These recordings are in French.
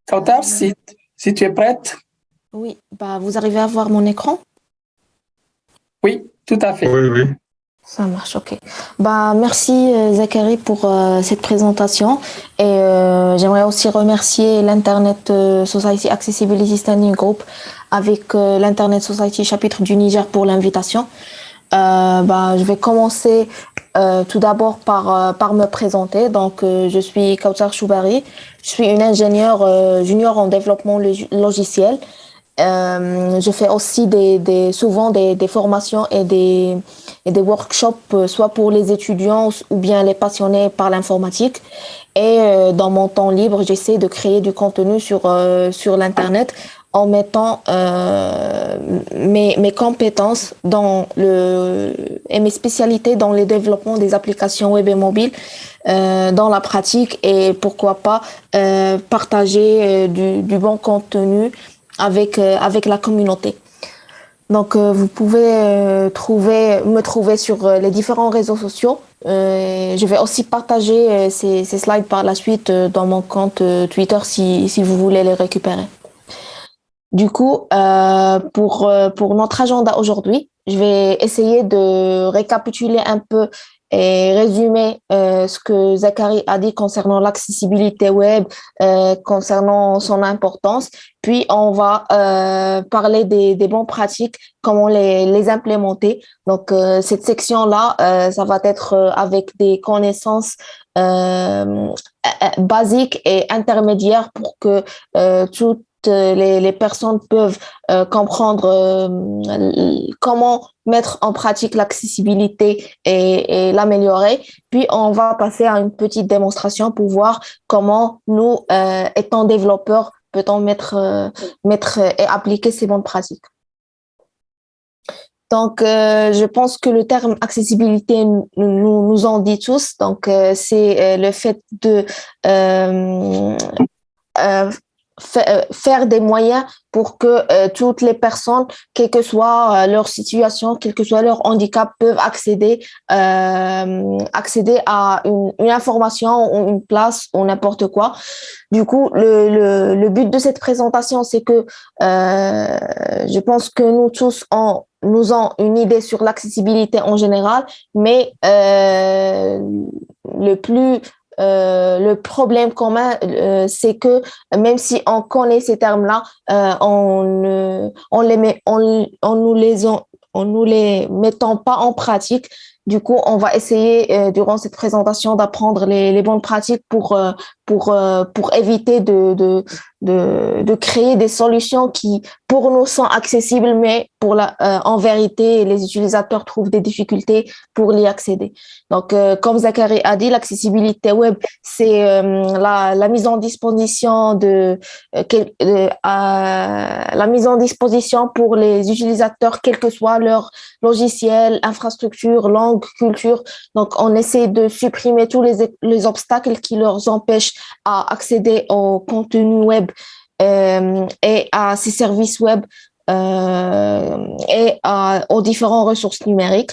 Kautar, si tu es prête? Oui, bah, vous arrivez à voir mon écran? Oui, tout à fait. Oui, oui. Ça marche, ok. Bah, merci Zachary pour cette présentation et j'aimerais aussi remercier l'Internet Society Accessibility Standing Group avec l'Internet Society chapitre du Niger pour l'invitation. Je vais commencer tout d'abord par me présenter. Donc, je suis Kautar Choubari. Je suis une ingénieure junior en développement logiciel. Je fais aussi souvent des formations et des workshops, soit pour les étudiants ou bien les passionnés par l'informatique. Et dans mon temps libre, j'essaie de créer du contenu sur l'Internet en mettant mes compétences et mes spécialités dans le développement des applications web et mobiles dans la pratique et pourquoi pas partager du bon contenu avec la communauté. Donc, vous pouvez me trouver sur les différents réseaux sociaux. Je vais aussi partager ces slides par la suite dans mon compte Twitter si vous voulez les récupérer. Du coup, pour notre agenda aujourd'hui, je vais essayer de récapituler un peu et résumer ce que Zachary a dit concernant l'accessibilité web, concernant son importance. Puis, on va parler des bonnes pratiques, comment les implémenter. Donc, cette section-là, ça va être avec des connaissances basiques et intermédiaires pour que toutes les personnes peuvent comprendre comment mettre en pratique l'accessibilité et l'améliorer. Puis, on va passer à une petite démonstration pour voir comment nous, étant développeurs, peut-on mettre et appliquer ces bonnes pratiques. Donc, je pense que le terme accessibilité nous en dit tous. Donc, c'est le fait de faire des moyens pour que toutes les personnes, quelle que soit leur situation, quel que soit leur handicap, peuvent accéder à une information ou une place ou n'importe quoi. Du coup, le but de cette présentation, c'est que je pense que nous tous nous avons une idée sur l'accessibilité en général, mais le problème commun, c'est que même si on connaît ces termes-là, on nous les mettons pas en pratique. Du coup, on va essayer durant cette présentation d'apprendre les bonnes pratiques pour éviter de créer des solutions qui, pour nous, sont accessibles, mais en vérité, les utilisateurs trouvent des difficultés pour y accéder. Donc, comme Zachary a dit, l'accessibilité web, c'est la mise en disposition la mise en disposition pour les utilisateurs, quel que soit leur logiciel, infrastructure, langue, culture. Donc, on essaie de supprimer tous les obstacles qui leur empêchent à accéder au contenu web et à ces services web et aux différentes ressources numériques.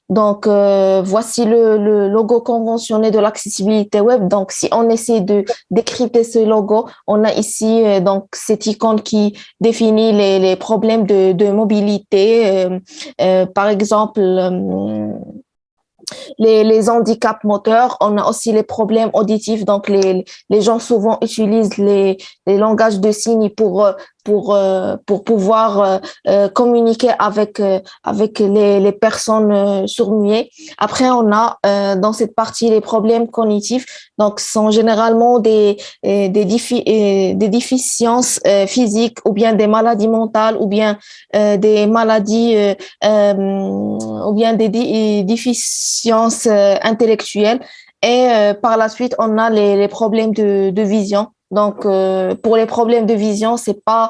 Donc, voici le logo conventionné de l'accessibilité web. Donc, si on essaie de décrypter ce logo, on a ici donc cette icône qui définit les problèmes de mobilité. Par exemple, les handicaps moteurs, on a aussi les problèmes auditifs. Donc, les gens souvent utilisent les langages de signes pour pouvoir communiquer avec les personnes sourds-muets. Après, on a dans cette partie les problèmes cognitifs. Donc, ce sont généralement des déficiences physiques ou bien des maladies mentales ou bien des maladies ou bien des déficiences intellectuelles. Et par la suite, on a les problèmes de vision. Donc, pour les problèmes de vision, c'est pas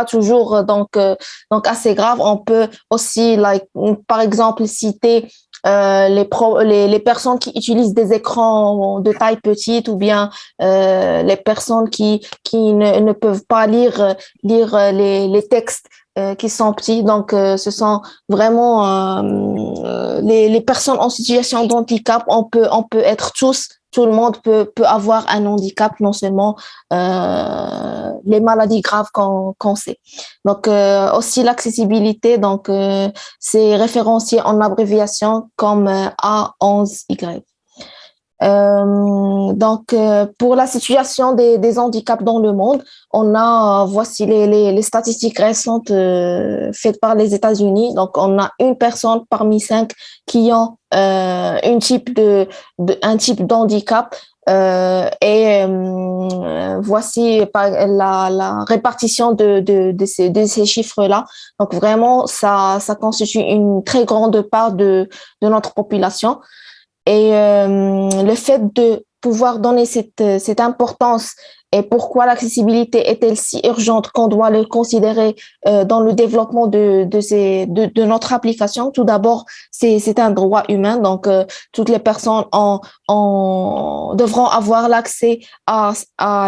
toujours donc assez grave. On peut aussi, par exemple, citer les personnes qui utilisent des écrans de taille petite ou bien les personnes qui ne peuvent pas lire les textes qui sont petits. Donc, ce sont vraiment les personnes en situation de handicap. On peut être tous tout le monde peut avoir un handicap, non seulement les maladies graves qu'on sait. Donc, aussi l'accessibilité, donc, c'est référencié en abréviation comme A11Y. Pour la situation des handicaps dans le monde, on a, voici les statistiques récentes faites par les États-Unis. Donc, on a une personne parmi 5 qui ont un type d'handicap. Voici la répartition de ces chiffres-là. Donc, vraiment, ça constitue une très grande part de notre population. Et le fait de pouvoir donner cette importance et pourquoi l'accessibilité est-elle si urgente qu'on doit le considérer dans le développement de notre application. Tout d'abord, c'est un droit humain, donc toutes les personnes devront avoir l'accès à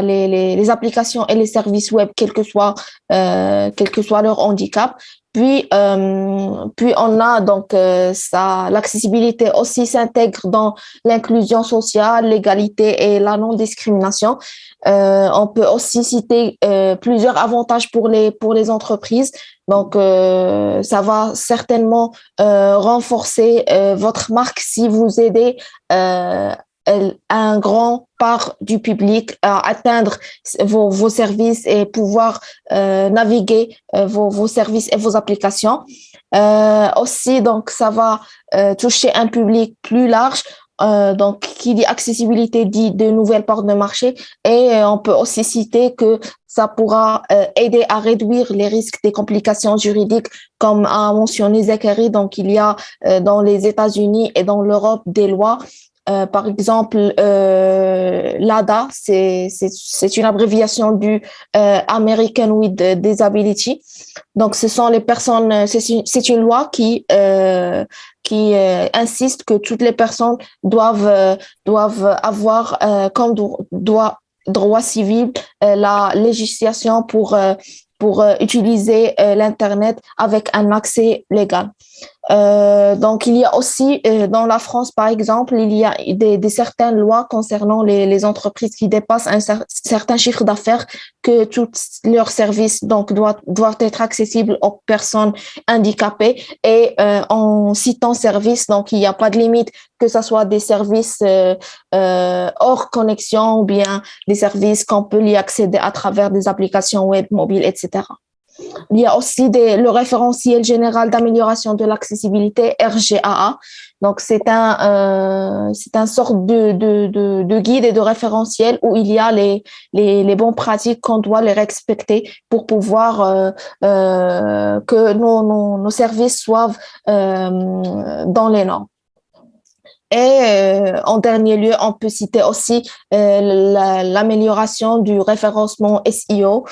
les applications et les services web, quel que soit leur handicap. Puis on a donc l'accessibilité aussi s'intègre dans l'inclusion sociale, l'égalité et la non-discrimination. On peut aussi citer plusieurs avantages pour les entreprises. Donc, ça va certainement renforcer votre marque si vous aidez un grand part du public à atteindre vos services et pouvoir naviguer vos services et vos applications. Aussi, donc, ça va toucher un public plus large. Donc, qui dit accessibilité dit de nouvelles portes de marché, et on peut aussi citer que ça pourra aider à réduire les risques des complications juridiques, comme a mentionné Zachary. Donc, il y a dans les États-Unis et dans l'Europe des lois. Par exemple, l'ADA, c'est une abréviation du American with Disability. Donc, ce sont les personnes, c'est une loi qui insiste que toutes les personnes doivent avoir comme droit civil la législation pour utiliser l'Internet avec un accès légal. Donc, il y a aussi dans la France, par exemple, il y a des certaines lois concernant les entreprises qui dépassent un certain chiffre d'affaires, que tous leurs services donc doivent être accessibles aux personnes handicapées. Et en citant services, donc il n'y a pas de limite, que ce soit des services hors connexion ou bien des services qu'on peut y accéder à travers des applications web, mobiles, etc. Il y a aussi le référentiel général d'amélioration de l'accessibilité, RGAA. Donc, c'est un sorte de guide et de référentiel où il y a les bonnes pratiques qu'on doit les respecter pour pouvoir que nos services soient dans les normes. Et en dernier lieu, on peut citer aussi l'amélioration du référencement SEO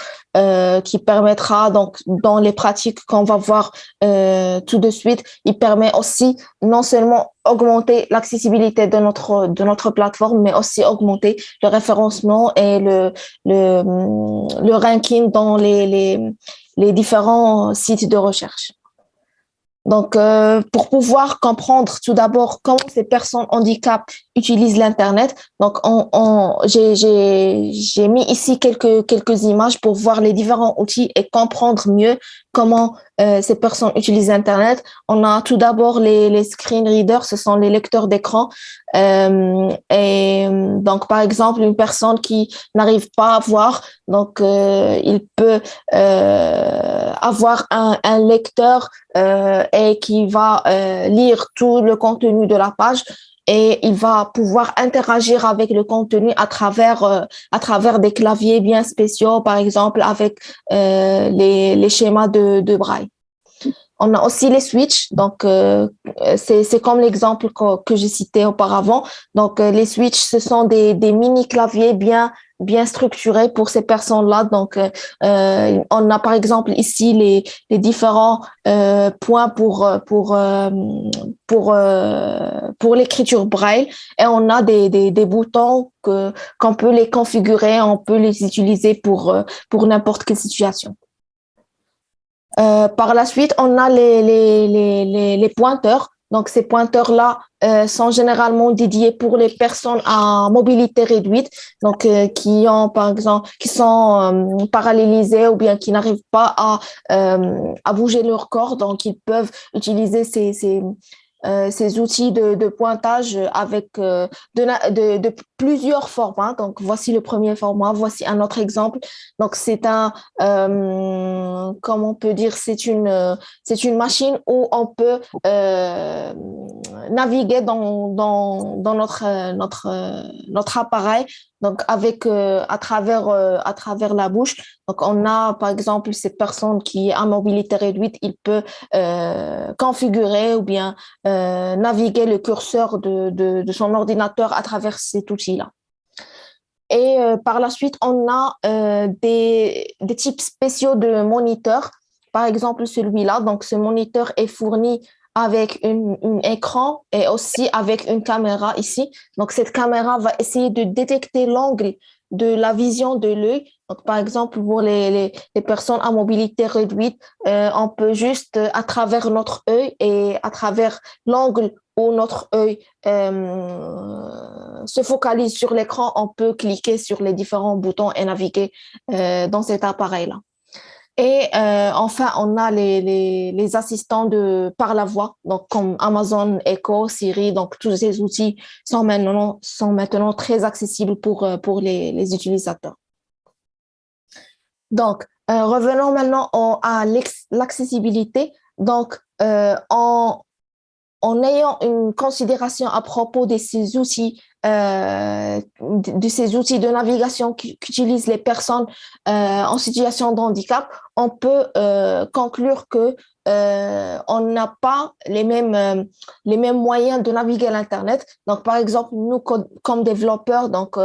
qui permettra, donc, dans les pratiques qu'on va voir tout de suite, il permet aussi non seulement augmenter l'accessibilité de notre plateforme, mais aussi augmenter le référencement et le ranking dans les différents sites de recherche. Donc, pour pouvoir comprendre tout d'abord comment ces personnes handicap utilisent l'Internet, donc j'ai mis ici quelques images pour voir les différents outils et comprendre mieux comment ces personnes utilisent Internet. On a tout d'abord les screen readers, ce sont les lecteurs d'écran. Et donc, par exemple, une personne qui n'arrive pas à voir, donc il peut avoir un lecteur et qui va lire tout le contenu de la page, et il va pouvoir interagir avec le contenu à travers des claviers bien spéciaux, par exemple avec les schémas de braille. On a aussi les switches, donc c'est comme l'exemple que j'ai cité auparavant. Donc les switches, ce sont des mini claviers bien structurés pour ces personnes-là. Donc on a par exemple ici les différents points pour l'écriture braille, et on a des boutons qu'on peut les configurer, on peut les utiliser pour n'importe quelle situation. Par la suite, on a les pointeurs. Donc, ces pointeurs-là sont généralement dédiés pour les personnes à mobilité réduite, donc qui ont, par exemple, qui sont paralysées ou bien qui n'arrivent pas à bouger leur corps. Donc, ils peuvent utiliser ces outils de pointage avec de plusieurs formats. Donc, voici le premier format, voici un autre exemple. Donc, comment on peut dire, c'est une machine où on peut naviguer dans notre appareil, donc à travers la bouche. Donc, on a, par exemple, cette personne qui est à mobilité réduite, il peut configurer ou bien naviguer le curseur de son ordinateur à travers cet outil-là. Et par la suite, on a des types spéciaux de moniteurs. Par exemple, celui-là. Donc, ce moniteur est fourni avec un écran et aussi avec une caméra ici. Donc, cette caméra va essayer de détecter l'angle de la vision de l'œil. Donc, par exemple, pour les personnes à mobilité réduite, on peut juste, à travers notre œil et à travers l'angle où notre œil se focalise sur l'écran, on peut cliquer sur les différents boutons et naviguer dans cet appareil-là. Et enfin, on a les assistants par la voix, donc comme Amazon Echo, Siri, donc tous ces outils sont maintenant très accessibles pour les utilisateurs. Donc, revenons maintenant à l'accessibilité. Donc, en ayant une considération à propos de ces outils de navigation qu'utilisent les personnes en situation de handicap, on peut conclure que on n'a pas les mêmes moyens de naviguer l'Internet. Donc, par exemple, nous, comme développeurs, donc,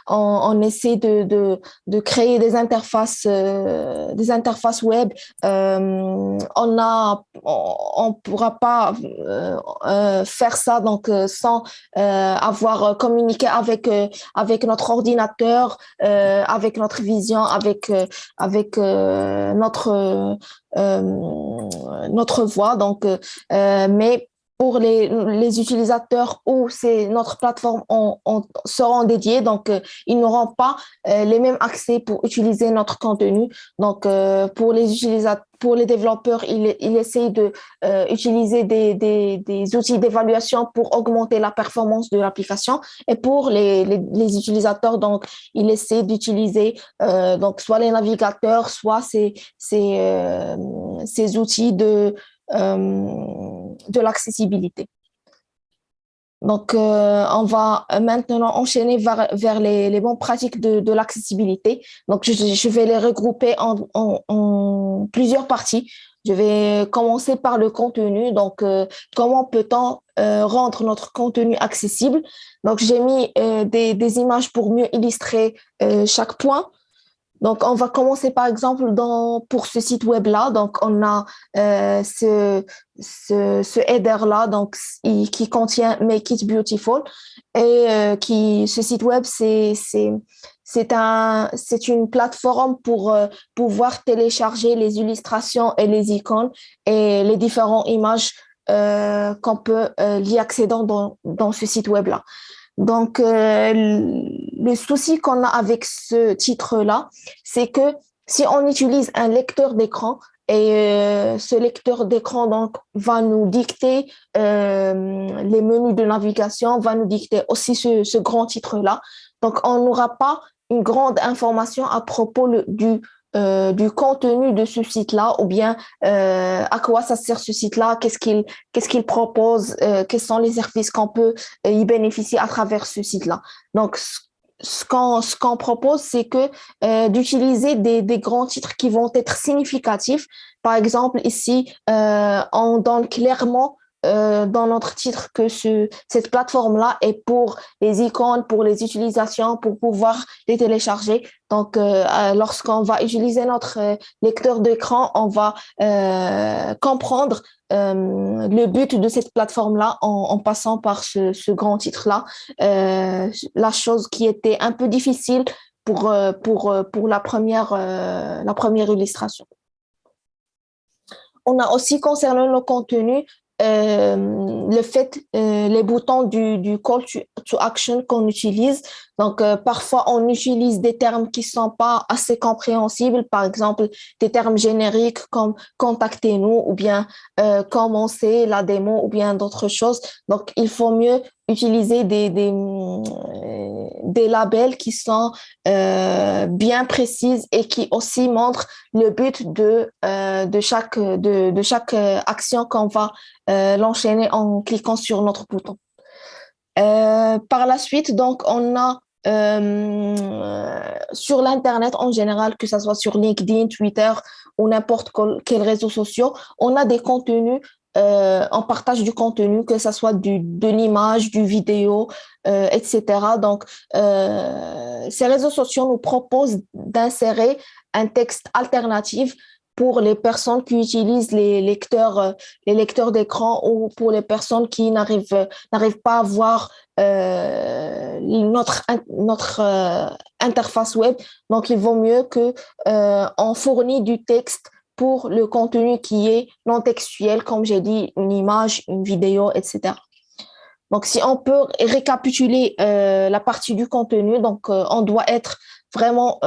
on essaie de créer des interfaces web. On pourra pas faire ça donc sans avoir communiqué avec notre ordinateur, avec notre vision, avec notre voix. Donc, mais pour les utilisateurs où c'est notre plateforme seront dédiés, donc ils n'auront pas les mêmes accès pour utiliser notre contenu. Donc, pour les utilisateurs, pour les développeurs, ils essayent de utiliser des outils d'évaluation pour augmenter la performance de l'application. Et pour les utilisateurs, donc, ils essaient d'utiliser donc soit les navigateurs, soit ces outils de l'accessibilité. Donc, on va maintenant enchaîner vers les bonnes pratiques de l'accessibilité. Donc, je vais les regrouper en plusieurs parties. Je vais commencer par le contenu. Donc, comment peut-on rendre notre contenu accessible? Donc, j'ai mis des images pour mieux illustrer chaque point. Donc, on va commencer par exemple pour ce site web-là. Donc, on a ce header-là donc, qui contient Make It Beautiful. Et ce site web, c'est une plateforme pour pouvoir télécharger les illustrations et les icônes et les différentes images qu'on peut y accéder dans ce site web-là. Donc, le souci qu'on a avec ce titre-là, c'est que si on utilise un lecteur d'écran et ce lecteur d'écran donc va nous dicter les menus de navigation, va nous dicter aussi ce grand titre-là. Donc, on n'aura pas une grande information à propos du contenu de ce site-là ou bien à quoi ça sert ce site-là, qu'est-ce qu'il propose, quels sont les services qu'on peut y bénéficier à travers ce site-là. Donc, ce qu'on propose, c'est que d'utiliser des grands titres qui vont être significatifs. Par exemple, ici, on donne clairement dans notre titre que cette plateforme-là est pour les icônes, pour les utilisations, pour pouvoir les télécharger. Donc, lorsqu'on va utiliser notre lecteur d'écran, on va comprendre le but de cette plateforme-là en passant par ce grand titre-là. La chose qui était un peu difficile pour la première illustration. On a aussi concernant le contenu, le fait, les boutons du call to action qu'on utilise. Donc, parfois, on utilise des termes qui sont pas assez compréhensibles, par exemple, des termes génériques comme contactez-nous ou bien commencer la démo ou bien d'autres choses. Donc, il faut mieux utiliser des labels qui sont bien précises et qui aussi montrent le but de chaque action qu'on va l'enchaîner en cliquant sur notre bouton. Par la suite, donc, on a sur l'Internet en général, que ce soit sur LinkedIn, Twitter ou n'importe quel réseau social, on a des contenus, on partage du contenu, que ce soit de l'image, du vidéo, etc. Donc, ces réseaux sociaux nous proposent d'insérer un texte alternatif pour les personnes qui utilisent les lecteurs d'écran ou pour les personnes qui n'arrivent pas à voir notre interface web. Donc, il vaut mieux que on fournit du texte pour le contenu qui est non textuel, comme j'ai dit, une image, une vidéo, etc. Donc, si on peut récapituler la partie du contenu, donc on doit être vraiment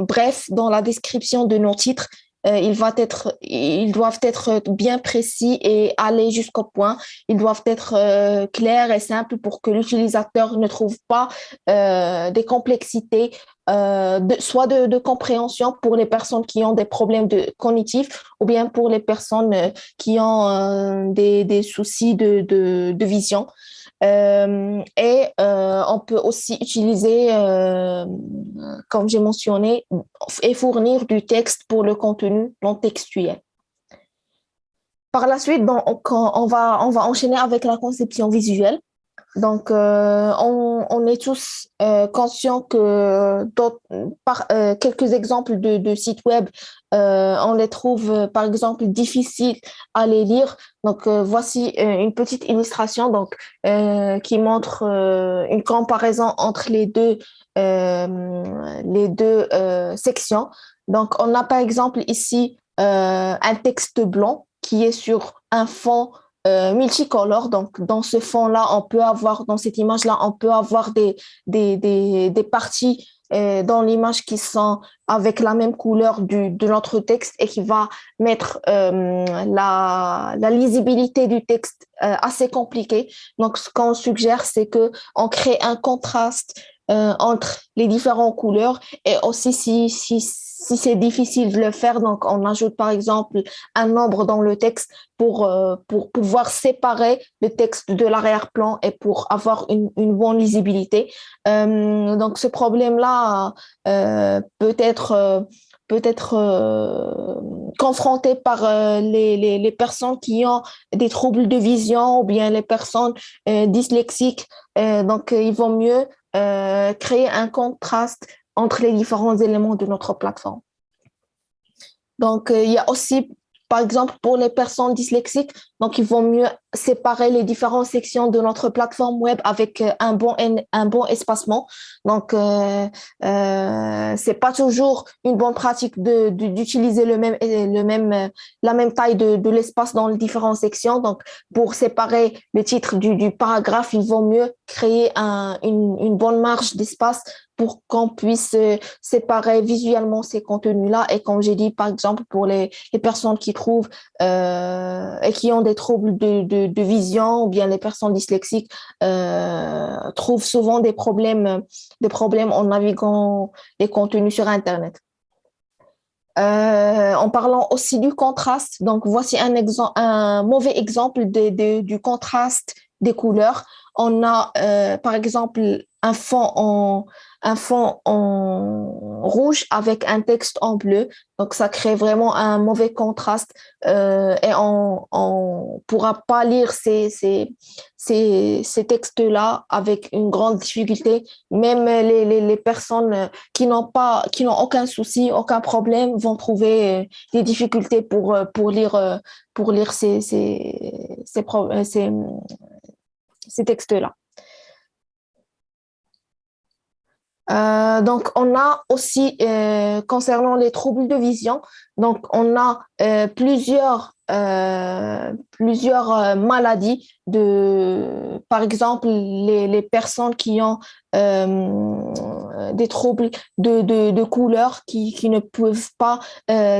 bref dans la description de nos titres. Ils doivent être bien précis et aller jusqu'au point. Ils doivent être clairs et simples pour que l'utilisateur ne trouve pas des complexités, soit de compréhension pour les personnes qui ont des problèmes cognitifs ou bien pour les personnes qui ont des soucis de vision. On peut aussi utiliser, comme j'ai mentionné, et fournir du texte pour le contenu non textuel. Par la suite, on va enchaîner avec la conception visuelle. Donc, on est tous conscients que quelques exemples de sites web, on les trouve, par exemple, difficiles à les lire. Donc, voici une petite illustration qui montre une comparaison entre les deux sections. Donc, on a par exemple ici un texte blanc qui est sur un fond multicolore. Donc, dans ce fond-là, dans cette image-là, on peut avoir des parties dans l'image qui sont avec la même couleur de notre texte et qui va mettre la lisibilité du texte assez compliquée. Donc, ce qu'on suggère, c'est que on crée un contraste entre les différentes couleurs et aussi si c'est difficile de le faire, donc on ajoute par exemple un nombre dans le texte pour pouvoir séparer le texte de l'arrière-plan et pour avoir une bonne lisibilité. Donc ce problème-là peut être confronté par les personnes qui ont des troubles de vision ou bien les personnes dyslexiques. Donc il vaut mieux créer un contraste entre les différents éléments de notre plateforme. Donc, il y a aussi, par exemple, pour les personnes dyslexiques, donc il vaut mieux séparer les différentes sections de notre plateforme web avec un bon espacement. Donc, c'est pas toujours une bonne pratique d'utiliser la même taille de l'espace dans les différentes sections. Donc, pour séparer le titre du paragraphe, il vaut mieux créer une bonne marge d'espace pour qu'on puisse séparer visuellement ces contenus-là. Et comme j'ai dit, par exemple, pour les personnes qui trouvent et qui ont des troubles de vision ou bien les personnes dyslexiques trouvent souvent des problèmes en naviguant les contenus sur Internet. En parlant aussi du contraste, donc voici un mauvais exemple du contraste des couleurs. On a par exemple un fond en rouge avec un texte en bleu. Donc, ça crée vraiment un mauvais contraste et on pourra pas lire ces textes-là avec une grande difficulté. Même les personnes qui n'ont aucun souci, aucun problème vont trouver des difficultés pour lire ces textes-là. Donc, on a aussi, concernant les troubles de vision, donc on a plusieurs maladies par exemple, les personnes qui ont des troubles de couleurs, qui ne peuvent pas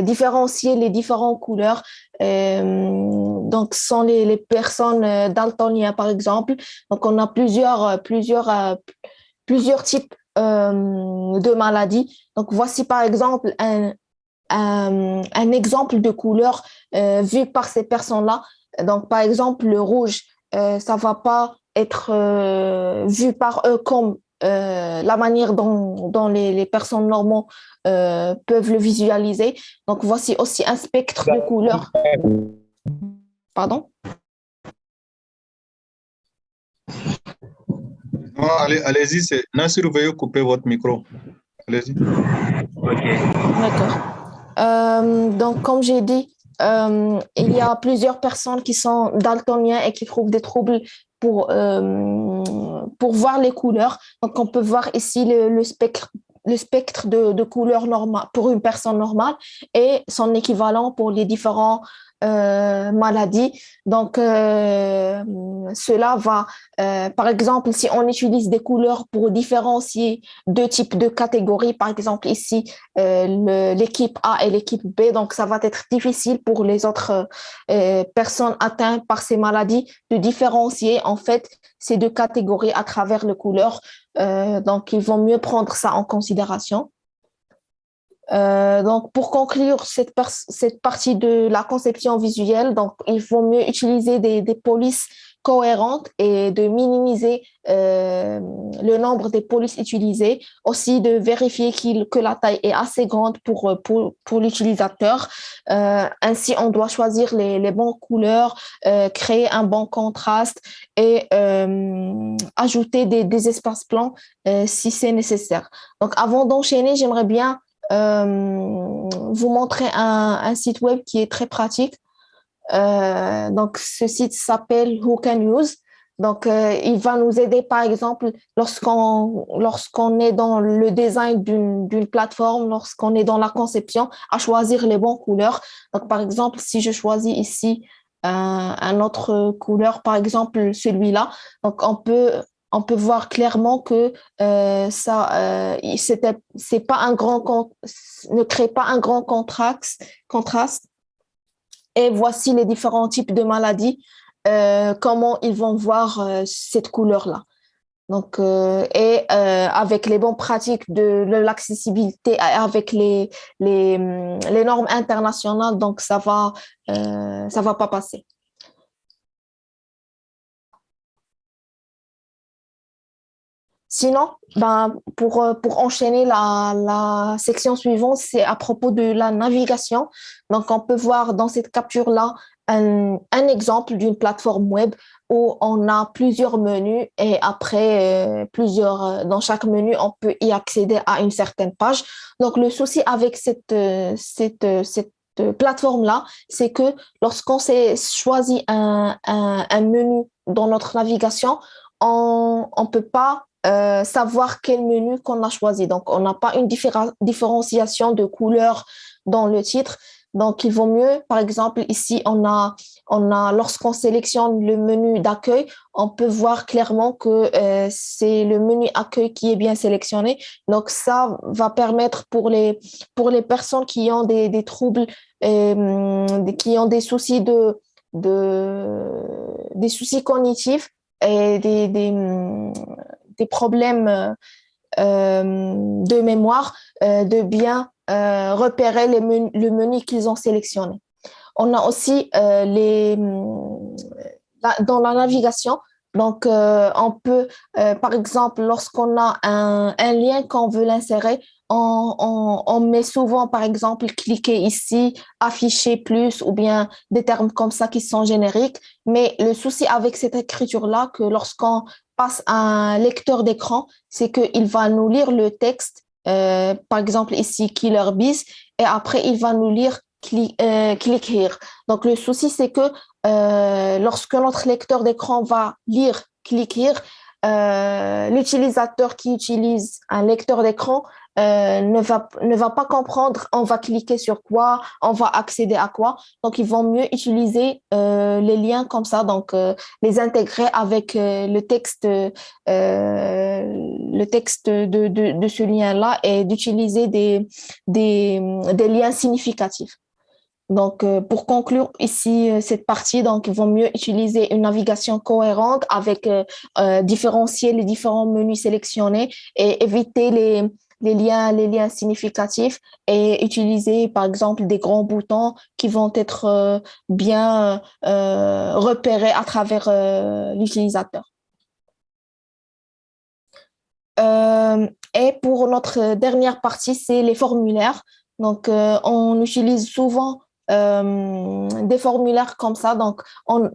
différencier les différentes couleurs. Donc, ce sont les personnes daltoniennes, par exemple. Donc, on a plusieurs types de maladies. Donc, voici par exemple un exemple de couleur vu par ces personnes-là. Donc, par exemple, le rouge, ça va pas être vu par eux comme la manière dont les personnes normaux peuvent le visualiser. Donc, voici aussi un spectre de couleurs. Pardon? Non, allez-y, c'est Nassir, veuillez couper votre micro. Allez-y. D'accord. Donc, comme j'ai dit, il y a plusieurs personnes qui sont daltoniens et qui trouvent des troubles pour voir les couleurs. Donc, on peut voir ici le spectre de couleurs normales pour une personne normale et son équivalent pour les différents maladies. Donc, cela va, par exemple, si on utilise des couleurs pour différencier deux types de catégories, par exemple ici, l'équipe A et l'équipe B, donc ça va être difficile pour les autres personnes atteintes par ces maladies de différencier en fait ces deux catégories à travers les couleurs. Donc, ils vont mieux prendre ça en considération. Donc, pour conclure cette partie de la conception visuelle, donc, il faut mieux utiliser des polices cohérentes et de minimiser le nombre des polices utilisées. Aussi, de vérifier que la taille est assez grande pour l'utilisateur. Ainsi, on doit choisir les bonnes couleurs, créer un bon contraste et ajouter des espaces blancs si c'est nécessaire. Donc, avant d'enchaîner, j'aimerais bien vous montrer un site web qui est très pratique. Donc, ce site s'appelle Who Can Use. Donc, il va nous aider, par exemple, lorsqu'on est dans le design d'une plateforme, lorsqu'on est dans la conception, à choisir les bonnes couleurs. Donc, par exemple, si je choisis ici un autre couleur, par exemple celui-là, donc on peut voir clairement que c'est pas un ne crée pas un grand contraste. Et voici les différents types de maladies, comment ils vont voir cette couleur-là. Donc, avec les bonnes pratiques de l'accessibilité, avec les normes internationales, donc ça va pas passer. Sinon, pour enchaîner la section suivante, c'est à propos de la navigation. Donc, on peut voir dans cette capture-là un exemple d'une plateforme web où on a plusieurs menus et après, dans chaque menu, on peut y accéder à une certaine page. Donc, le souci avec cette plateforme-là, c'est que lorsqu'on s'est choisi un menu dans notre navigation, on ne peut pas savoir quel menu qu'on a choisi. Donc, on n'a pas une différenciation de couleur dans le titre. Donc, il vaut mieux, par exemple, ici, lorsqu'on sélectionne le menu d'accueil, on peut voir clairement que c'est le menu accueil qui est bien sélectionné. Donc, ça va permettre pour les personnes qui ont des troubles, qui ont des soucis des soucis cognitifs et des problèmes de mémoire, de bien repérer le menu qu'ils ont sélectionné. On a aussi dans la navigation, donc on peut, par exemple, lorsqu'on a un lien qu'on veut l'insérer, on met souvent, par exemple, cliquer ici, afficher plus ou bien des termes comme ça qui sont génériques. Mais le souci avec cette écriture-là, que lorsqu'on passe à un lecteur d'écran, c'est qu'il va nous lire le texte, par exemple ici, Killer Bees, et après, il va nous lire click here. Donc, le souci, c'est que lorsque notre lecteur d'écran va lire click here, l'utilisateur qui utilise un lecteur d'écran ne va pas comprendre on va cliquer sur quoi, on va accéder à quoi. Donc, ils vont mieux utiliser les liens comme ça, donc les intégrer avec le texte de ce lien-là et d'utiliser des liens significatifs. Donc, pour conclure ici cette partie, donc, ils vont mieux utiliser une navigation cohérente avec différencier les différents menus sélectionnés et éviter les liens significatifs et utiliser, par exemple, des grands boutons qui vont être bien repérés à travers l'utilisateur. Et pour notre dernière partie, c'est les formulaires. Donc, on utilise souvent des formulaires comme ça. Donc, on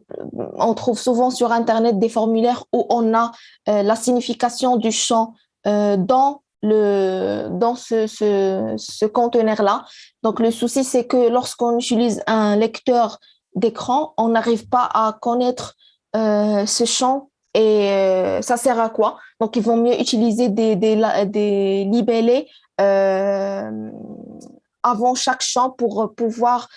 trouve souvent sur Internet des formulaires où on a la signification du champ dans ce conteneur-là. Donc, le souci, c'est que lorsqu'on utilise un lecteur d'écran, on n'arrive pas à connaître ce champ et ça sert à quoi? Donc, ils vont mieux utiliser des libellés avant chaque champ pour pouvoir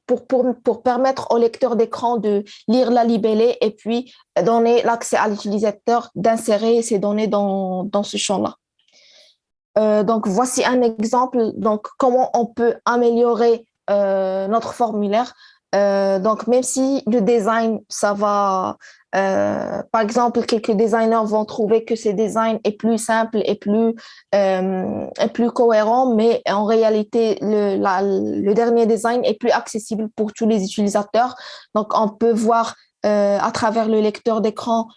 pour permettre au lecteur d'écran de lire la libellée et puis donner l'accès à l'utilisateur d'insérer ces données dans ce champ-là. Donc, voici un exemple. Donc, comment on peut améliorer notre formulaire. Donc, même si le design, ça va... par exemple, quelques designers vont trouver que ce design est plus simple et plus cohérent, mais en réalité, le dernier design est plus accessible pour tous les utilisateurs. Donc, on peut voir à travers le lecteur d'écran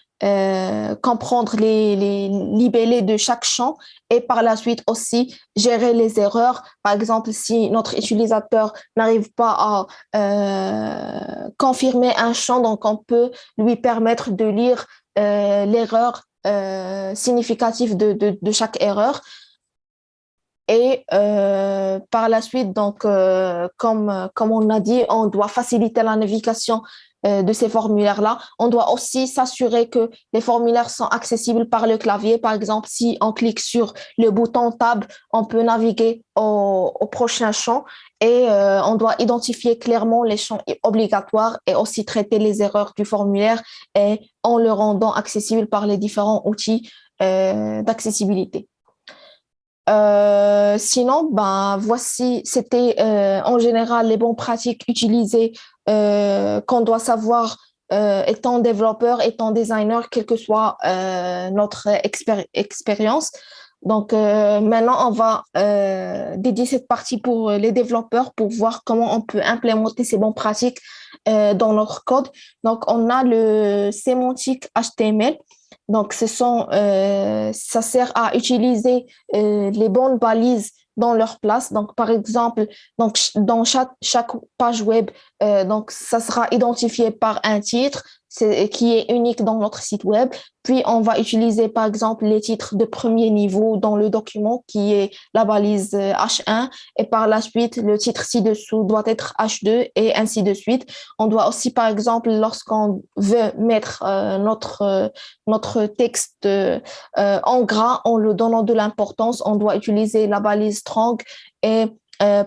comprendre les libellés de chaque champ et par la suite aussi gérer les erreurs. Par exemple, si notre utilisateur n'arrive pas à confirmer un champ, donc on peut lui permettre de lire l'erreur significative de chaque erreur. Et par la suite, donc, comme on a dit, on doit faciliter la navigation de ces formulaires-là. On doit aussi s'assurer que les formulaires sont accessibles par le clavier. Par exemple, si on clique sur le bouton Tab, on peut naviguer au prochain champ et on doit identifier clairement les champs obligatoires et aussi traiter les erreurs du formulaire et en le rendant accessible par les différents outils d'accessibilité. Sinon, ben, voici, c'était en général les bonnes pratiques utilisées qu'on doit savoir étant développeur, étant designer, quelle que soit notre expérience. Donc, maintenant, on va dédier cette partie pour les développeurs pour voir comment on peut implémenter ces bonnes pratiques dans notre code. Donc, on a le sémantique HTML. Donc, ça sert à utiliser les bonnes balises dans leur place. Donc, par exemple, donc, dans chaque page web, donc, ça sera identifié par un titre qui est unique dans notre site web. Puis, on va utiliser, par exemple, les titres de premier niveau dans le document qui est la balise H1. Et par la suite, le titre ci-dessous doit être H2 et ainsi de suite. On doit aussi, par exemple, lorsqu'on veut mettre notre texte en gras en le donnant de l'importance, on doit utiliser la balise strong et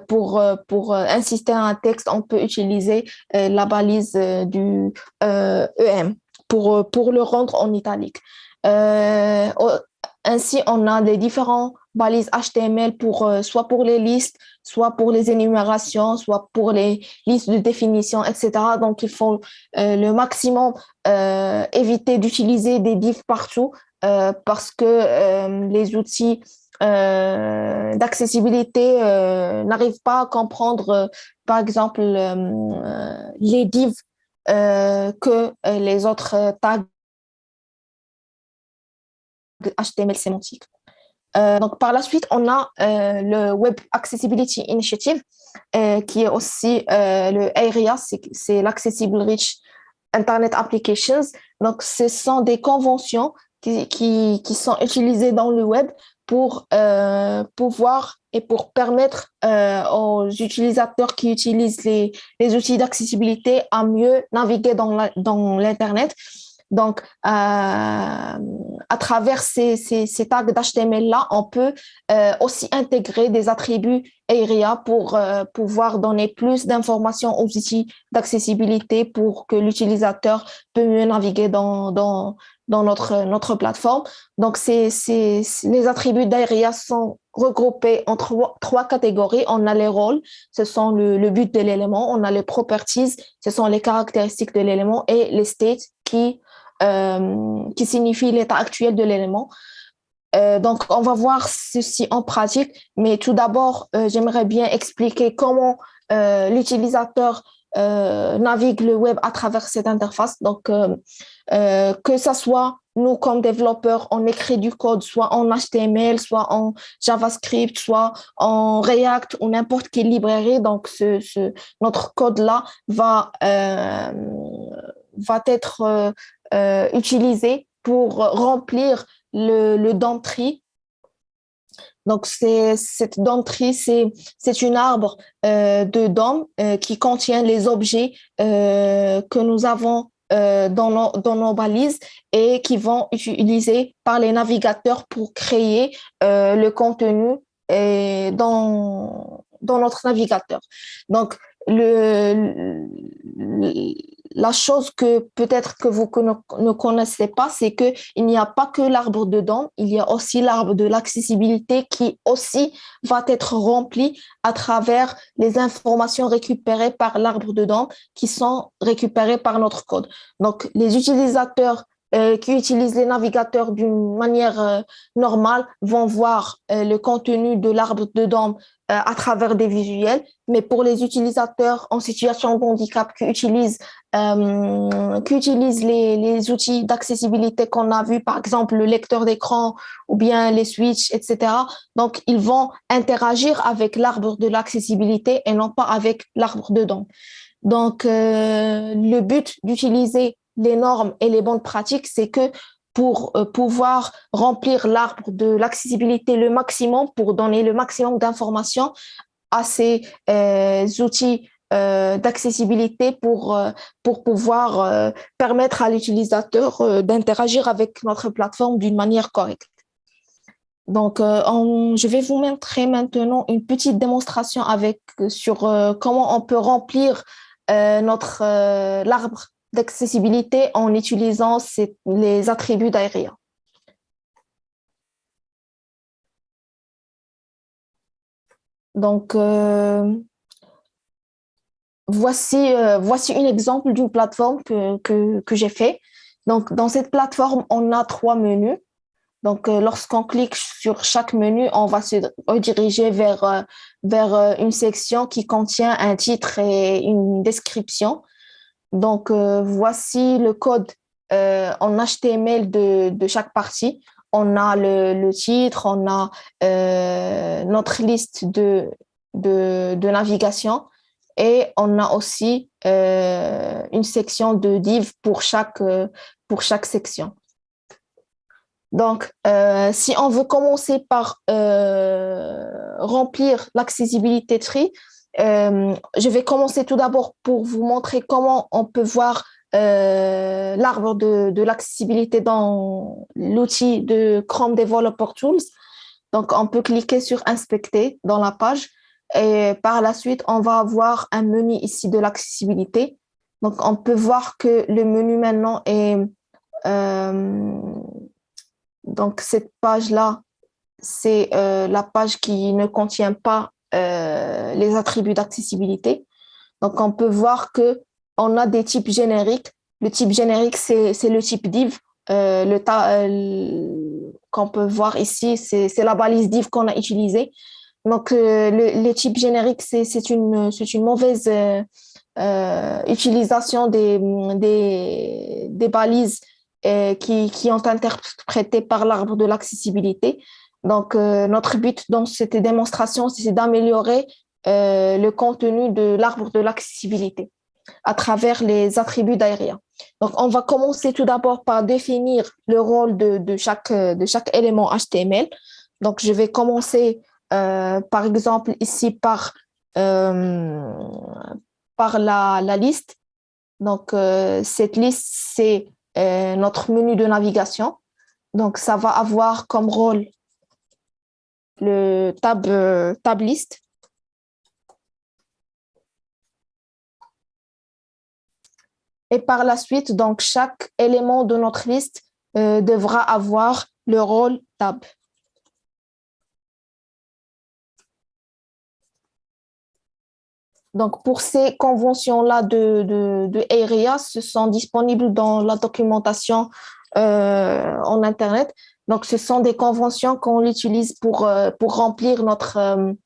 pour insister à un texte, on peut utiliser la balise du EM pour le rendre en italique. Ainsi, on a les différents balises HTML soit pour les listes, soit pour les énumérations, soit pour les listes de définition, etc. Donc, il faut le maximum éviter d'utiliser des divs partout parce que les outils d'accessibilité n'arrivent pas à comprendre, par exemple, les divs que les autres tags HTML sémantique. Donc, par la suite, on a le Web Accessibility Initiative, qui est aussi le ARIA, c'est l'Accessible Rich Internet Applications. Donc, ce sont des conventions qui sont utilisées dans le web pour pouvoir et pour permettre aux utilisateurs qui utilisent les outils d'accessibilité à mieux naviguer dans l'Internet. Donc, à travers ces tags d'HTML-là, on peut aussi intégrer des attributs Area pour pouvoir donner plus d'informations aux outils d'accessibilité pour que l'utilisateur peut mieux naviguer dans notre plateforme. Donc, les attributs d'Area sont regroupés en trois catégories. On a les rôles, ce sont le but de l'élément. On a les properties, ce sont les caractéristiques de l'élément, et les states qui signifient l'état actuel de l'élément. Donc, on va voir ceci en pratique, mais tout d'abord, j'aimerais bien expliquer comment l'utilisateur navigue le web à travers cette interface. Donc, que ce soit nous, comme développeurs, on écrit du code, soit en HTML, soit en JavaScript, soit en React ou n'importe quelle librairie. Donc, notre code-là va être utilisé pour remplir le DOM tree. Donc, cette DOM tree, c'est une arbre de DOM qui contient les objets que nous avons dans nos balises et qui vont être utilisés par les navigateurs pour créer le contenu dans notre navigateur. Donc, la chose que peut-être que vous ne connaissez pas, c'est qu'il n'y a pas que l'arbre de DOM, il y a aussi l'arbre de l'accessibilité qui aussi va être rempli à travers les informations récupérées par l'arbre de DOM qui sont récupérées par notre code. Donc, les utilisateurs qui utilisent les navigateurs d'une manière normale vont voir le contenu de l'arbre de DOM à travers des visuels, mais pour les utilisateurs en situation de handicap qui utilisent les outils d'accessibilité qu'on a vus, par exemple le lecteur d'écran ou bien les switches, etc. Donc, ils vont interagir avec l'arbre de l'accessibilité et non pas avec l'arbre de DOM. Donc, le but d'utiliser les normes et les bonnes pratiques, c'est que pour pouvoir remplir l'arbre de l'accessibilité le maximum, pour donner le maximum d'informations à ces outils d'accessibilité pour pouvoir permettre à l'utilisateur d'interagir avec notre plateforme d'une manière correcte. Donc, je vais vous montrer maintenant une petite démonstration sur comment on peut remplir l'arbre d'accessibilité en utilisant les attributs d'Area. Donc, voici un exemple d'une plateforme que j'ai fait. Donc, dans cette plateforme, on a 3 menus. Donc, lorsqu'on clique sur chaque menu, on va se rediriger vers une section qui contient un titre et une description. Donc, voici le code en HTML de chaque partie. On a le titre, on a notre liste de navigation et on a aussi une section de div pour chaque section. Donc, si on veut commencer par remplir l'accessibilité tree, je vais commencer tout d'abord pour vous montrer comment on peut voir l'arbre de l'accessibilité dans l'outil de Chrome Developer Tools. Donc, on peut cliquer sur Inspecter dans la page et par la suite, on va avoir un menu ici de l'accessibilité. Donc, on peut voir que le menu maintenant est... donc, cette page-là, c'est la page qui ne contient pas les attributs d'accessibilité. Donc, on peut voir qu'on a des types génériques. Le type générique, c'est le type div. Qu'on peut voir ici, c'est la balise div qu'on a utilisée. Donc, le type générique, c'est une mauvaise utilisation des balises qui ont interprété par l'arbre de l'accessibilité. Donc, notre but dans cette démonstration, c'est d'améliorer le contenu de l'arbre de l'accessibilité à travers les attributs d'Area. Donc, on va commencer tout d'abord par définir le rôle de chaque élément HTML. Donc, je vais commencer, par exemple, ici par la liste. Donc, cette liste, c'est notre menu de navigation. Donc, ça va avoir comme rôle le tab list. Et par la suite, donc, chaque élément de notre liste devra avoir le rôle tab. Donc, pour ces conventions-là de Area, ce sont disponibles dans la documentation en Internet. Donc, ce sont des conventions qu'on utilise pour remplir l'arbre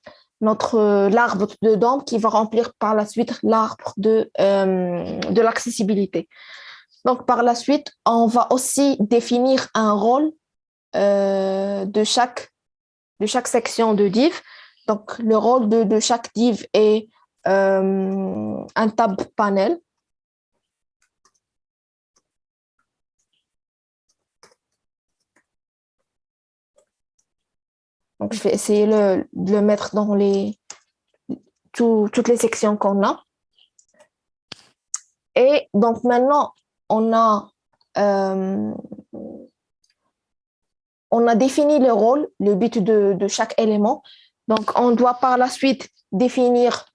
de DOM qui va remplir par la suite l'arbre de l'accessibilité. Donc, par la suite, on va aussi définir un rôle de chaque section de div. Donc, le rôle de chaque div est un tab panel. Donc, je vais essayer de le mettre dans toutes les sections qu'on a. Et donc, maintenant, on a défini le rôle, le but de chaque élément. Donc, on doit par la suite définir,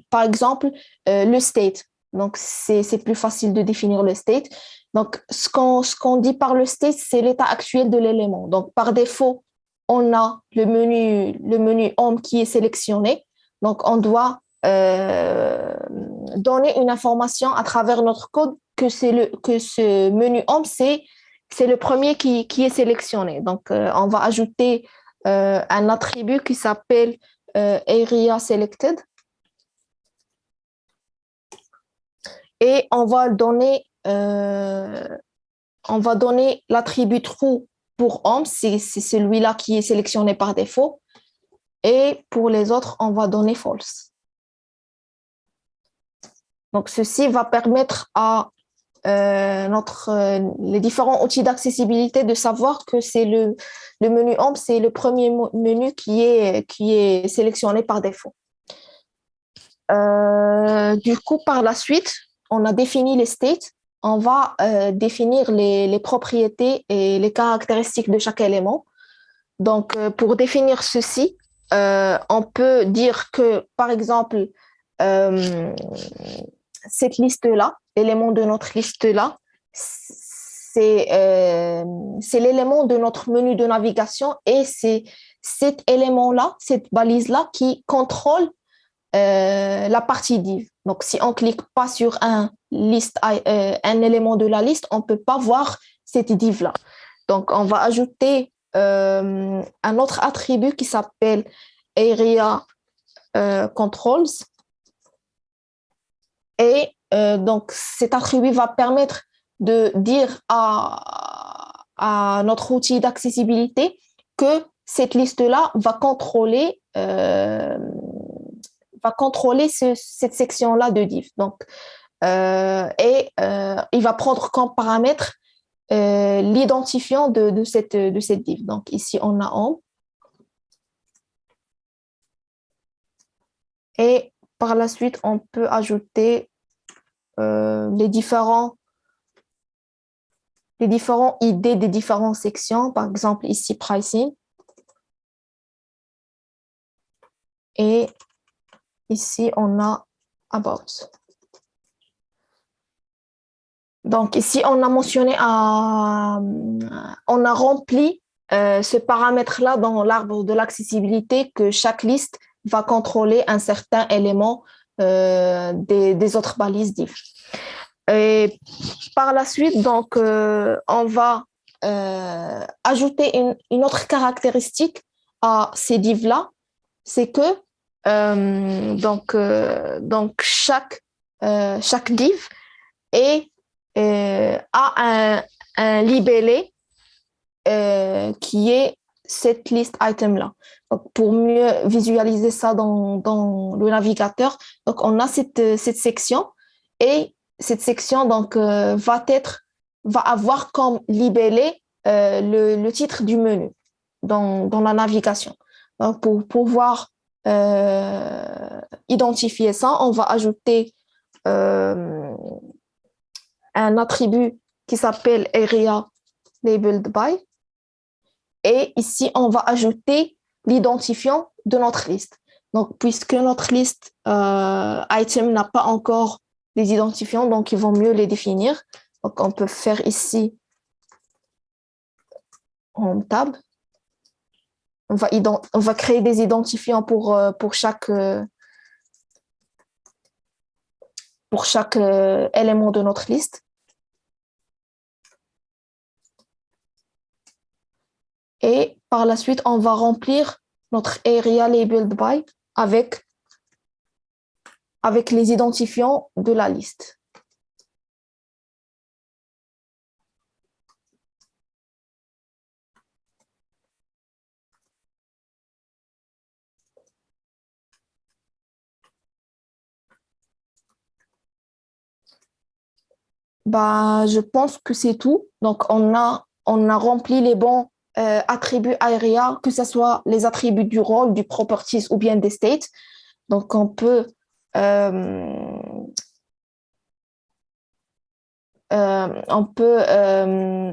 par exemple, le state. Donc, c'est plus facile de définir le state. Donc, ce qu'on dit par le state, c'est l'état actuel de l'élément. Donc, par défaut, on a le menu home qui est sélectionné. Donc, on doit donner une information à travers notre code que ce menu home, c'est le premier qui est sélectionné. Donc, on va ajouter un attribut qui s'appelle area selected. Et on va donner l'attribut true pour home, c'est celui-là qui est sélectionné par défaut. Et pour les autres, on va donner false. Donc, ceci va permettre à les différents outils d'accessibilité de savoir que c'est le menu home, c'est le premier menu qui est sélectionné par défaut. Du coup, par la suite, on a défini les states. On va définir les propriétés et les caractéristiques de chaque élément. Donc, pour définir ceci, on peut dire que, par exemple, cette liste-là, l'élément de notre liste-là, c'est l'élément de notre menu de navigation et c'est cet élément-là, cette balise-là qui contrôle la partie div. Donc, si on ne clique pas sur un élément de la liste, on ne peut pas voir cette div-là. Donc, on va ajouter un autre attribut qui s'appelle Area Controls. Et donc, cet attribut va permettre de dire à notre outil d'accessibilité que cette liste-là va contrôler cette section-là de div. Donc, il va prendre comme paramètre l'identifiant de cette div. Donc, ici, on a home. Et par la suite, on peut ajouter les différents idées des différentes sections. Par exemple, ici, pricing. Et ici, on a about. Donc, ici, on a mentionné, on a rempli ce paramètre-là dans l'arbre de l'accessibilité que chaque liste va contrôler un certain élément des autres balises div. Et par la suite, donc, on va ajouter une autre caractéristique à ces divs-là, c'est que donc chaque div a un libellé qui est cette liste item-là. Donc, pour mieux visualiser ça dans le navigateur, donc on a cette section et cette section donc, va avoir comme libellé le titre du menu dans la navigation. Donc, pour pouvoir identifier ça, on va ajouter un un attribut qui s'appelle area labeled by. Et ici, on va ajouter l'identifiant de notre liste. Donc, puisque notre liste item n'a pas encore les identifiants, donc il vaut mieux les définir. Donc, on peut faire ici Home tab. On va créer des identifiants pour chaque élément de notre liste. Et par la suite, on va remplir notre area labeled by avec les identifiants de la liste. Je pense que c'est tout. Donc, on a rempli les bons attributs area, que ce soit les attributs du rôle, du properties ou bien des states. Donc, on peut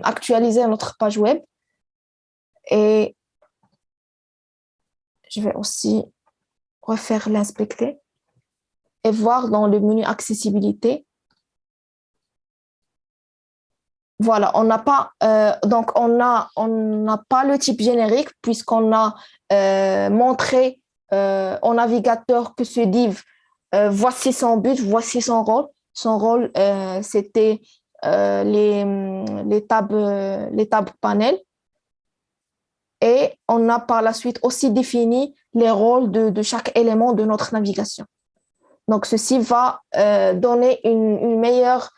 actualiser notre page web. Et je vais aussi refaire l'inspecter et voir dans le menu accessibilité. Voilà, on n'a pas le type générique puisqu'on a montré au navigateur que ce div, voici son but, voici son rôle. Son rôle, c'était les tables panel. Et on a par la suite aussi défini les rôles de chaque élément de notre navigation. Donc, ceci va donner une meilleure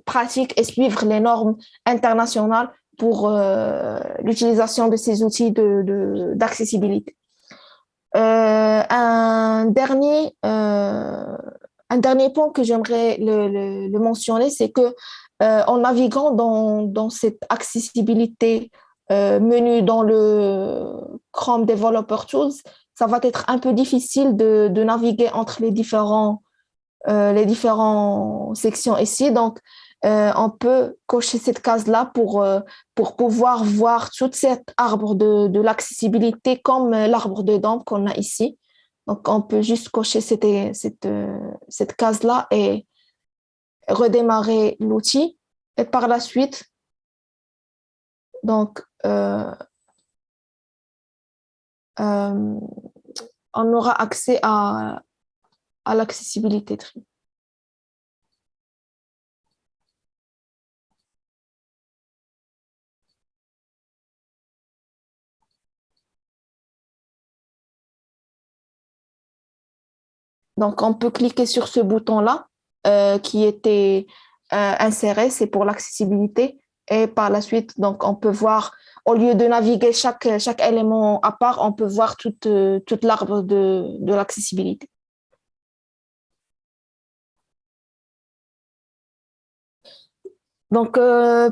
pratique et suivre les normes internationales pour l'utilisation de ces outils d'accessibilité. Un dernier point que j'aimerais le mentionner, c'est que en naviguant dans cette accessibilité menu dans le Chrome Developer Tools, ça va être un peu difficile de naviguer entre les différentes sections ici. Donc, on peut cocher cette case-là pour pouvoir voir tout cet arbre de l'accessibilité comme l'arbre de Damp qu'on a ici. Donc, on peut juste cocher cette case-là et redémarrer l'outil. Et par la suite, donc, on aura accès à l'accessibilité tree. Donc, on peut cliquer sur ce bouton-là qui était inséré, c'est pour l'accessibilité. Et par la suite, donc, on peut voir, au lieu de naviguer chaque élément à part, on peut voir toute l'arbre de l'accessibilité. Donc,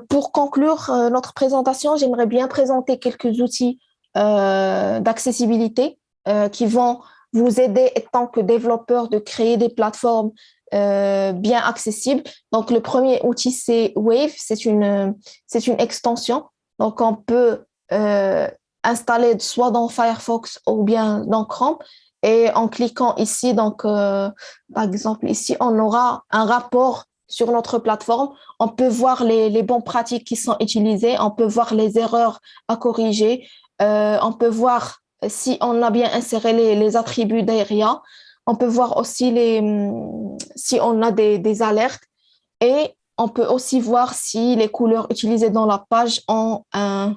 pour conclure notre présentation, j'aimerais bien présenter quelques outils d'accessibilité qui vont vous aider, en tant que développeur, de créer des plateformes bien accessibles. Donc, le premier outil, c'est Wave. C'est une extension. Donc, on peut installer soit dans Firefox ou bien dans Chrome. Et en cliquant ici, donc, par exemple, ici, on aura un rapport sur notre plateforme. On peut voir les bonnes pratiques qui sont utilisées. On peut voir les erreurs à corriger. On peut voir si on a bien inséré les attributs d'area. On peut voir aussi si on a des alertes. Et on peut aussi voir si les couleurs utilisées dans la page ont un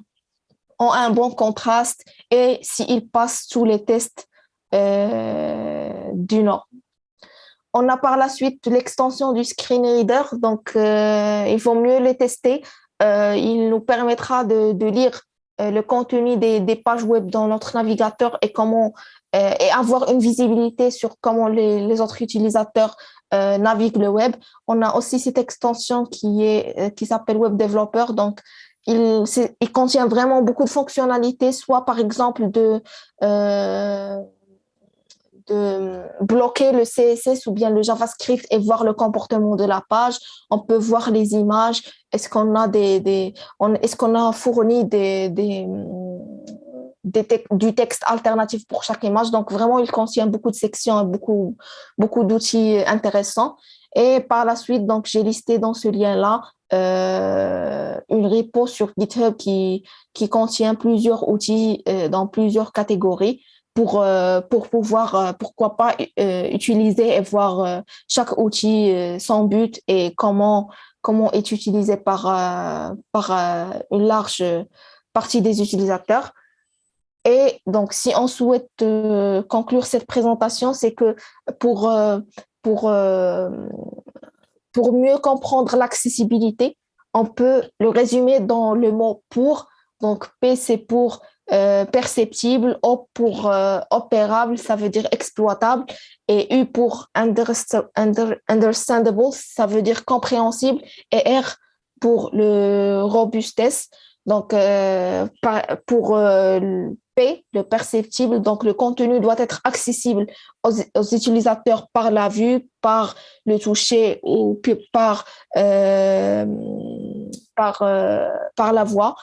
bon contraste et s'ils passent tous les tests du Nord. On a par la suite l'extension du screen reader, donc il faut mieux les tester. Il nous permettra de lire le contenu des pages web dans notre navigateur et avoir une visibilité sur comment les autres utilisateurs naviguent le web. On a aussi cette extension qui s'appelle Web Developer, donc il contient vraiment beaucoup de fonctionnalités, soit par exemple de bloquer le CSS ou bien le JavaScript et voir le comportement de la page. On peut voir les images. Est-ce qu'on a est-ce qu'on a fourni du texte alternatif pour chaque image. Donc, vraiment, il contient beaucoup de sections et beaucoup d'outils intéressants. Et par la suite, donc, j'ai listé dans ce lien-là une repo sur GitHub qui contient plusieurs outils dans plusieurs catégories pour pouvoir, pourquoi pas, utiliser et voir chaque outil, son but et comment est utilisé par une large partie des utilisateurs. Et donc, si on souhaite conclure cette présentation, c'est que pour, pour, euh, pour mieux comprendre l'accessibilité, on peut le résumer dans le mot pour. Donc, P, c'est pour perceptible, O pour opérable, ça veut dire exploitable, et U pour understandable, ça veut dire compréhensible, et R pour le robustesse. Donc, pour P, le perceptible, donc le contenu doit être accessible aux utilisateurs par la vue, par le toucher ou par la voix.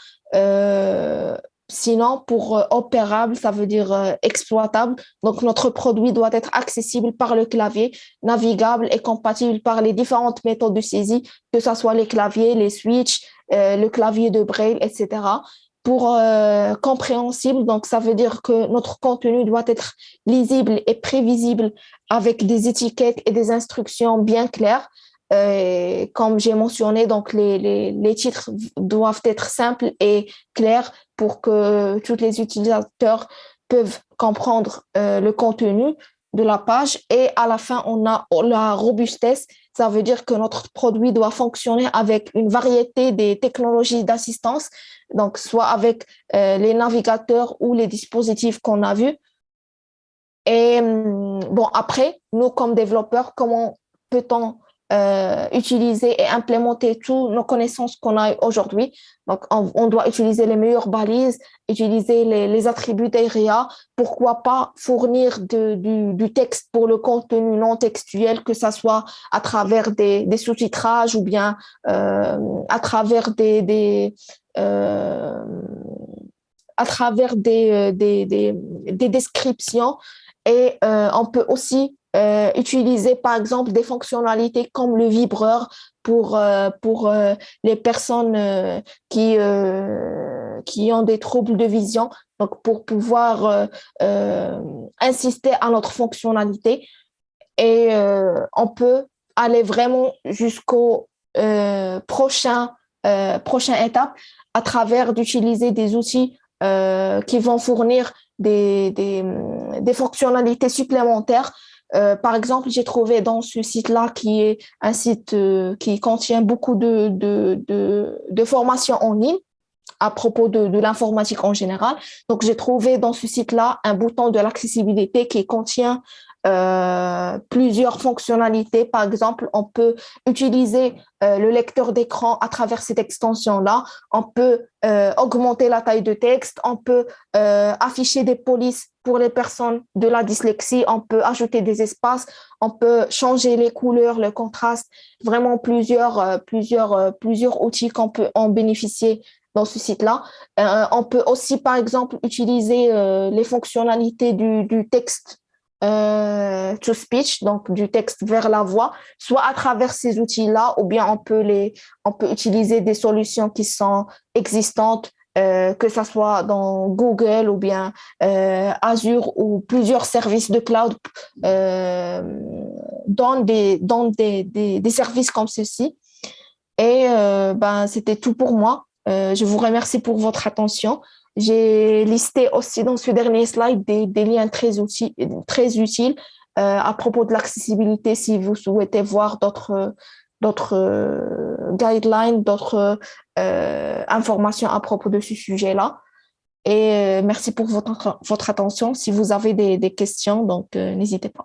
Sinon, pour opérable, ça veut dire exploitable. Donc, notre produit doit être accessible par le clavier, navigable et compatible par les différentes méthodes de saisie, que ce soit les claviers, les switches, le clavier de Braille, etc. Pour compréhensible, donc ça veut dire que notre contenu doit être lisible et prévisible avec des étiquettes et des instructions bien claires. Comme j'ai mentionné, donc les titres doivent être simples et clairs pour que tous les utilisateurs peuvent comprendre le contenu de la page. Et à la fin, on a la robustesse. Ça veut dire que notre produit doit fonctionner avec une variété des technologies d'assistance, donc soit avec les navigateurs ou les dispositifs qu'on a vus. Et bon, après, nous, comme développeurs, comment peut-on utiliser et implémenter toutes nos connaissances qu'on a aujourd'hui? Donc, on doit utiliser les meilleures balises, utiliser les attributs d'ARIA. Pourquoi pas fournir du texte pour le contenu non textuel, que ça soit à travers des sous-titrages ou bien à travers des descriptions. Et on peut aussi utiliser, par exemple, des fonctionnalités comme le vibreur pour les personnes qui ont des troubles de vision, donc pour pouvoir insister à notre fonctionnalité. Et on peut aller vraiment jusqu'au prochaine étape à travers d'utiliser des outils qui vont fournir des fonctionnalités supplémentaires. Par exemple, j'ai trouvé dans ce site-là, qui est un site qui contient beaucoup de formations en ligne à propos de l'informatique en général. Donc, j'ai trouvé dans ce site-là un bouton de l'accessibilité qui contient plusieurs fonctionnalités. Par exemple, on peut utiliser le lecteur d'écran à travers cette extension-là. On peut augmenter la taille de texte. On peut afficher des polices pour les personnes de la dyslexie. On peut ajouter des espaces. On peut changer les couleurs, le contraste. Vraiment plusieurs outils qu'on peut en bénéficier dans ce site-là. On peut aussi, par exemple, utiliser les fonctionnalités du texte to speech, donc du texte vers la voix, soit à travers ces outils-là, ou bien on peut utiliser des solutions qui sont existantes, que ce soit dans Google ou bien Azure, ou plusieurs services de cloud donnent des services comme ceci. Et c'était tout pour moi. Je vous remercie pour votre attention. J'ai listé aussi dans ce dernier slide des liens très utiles à propos de l'accessibilité si vous souhaitez voir d'autres guidelines, d'autres informations à propos de ce sujet-là. Et merci pour votre attention. Si vous avez des questions, donc n'hésitez pas.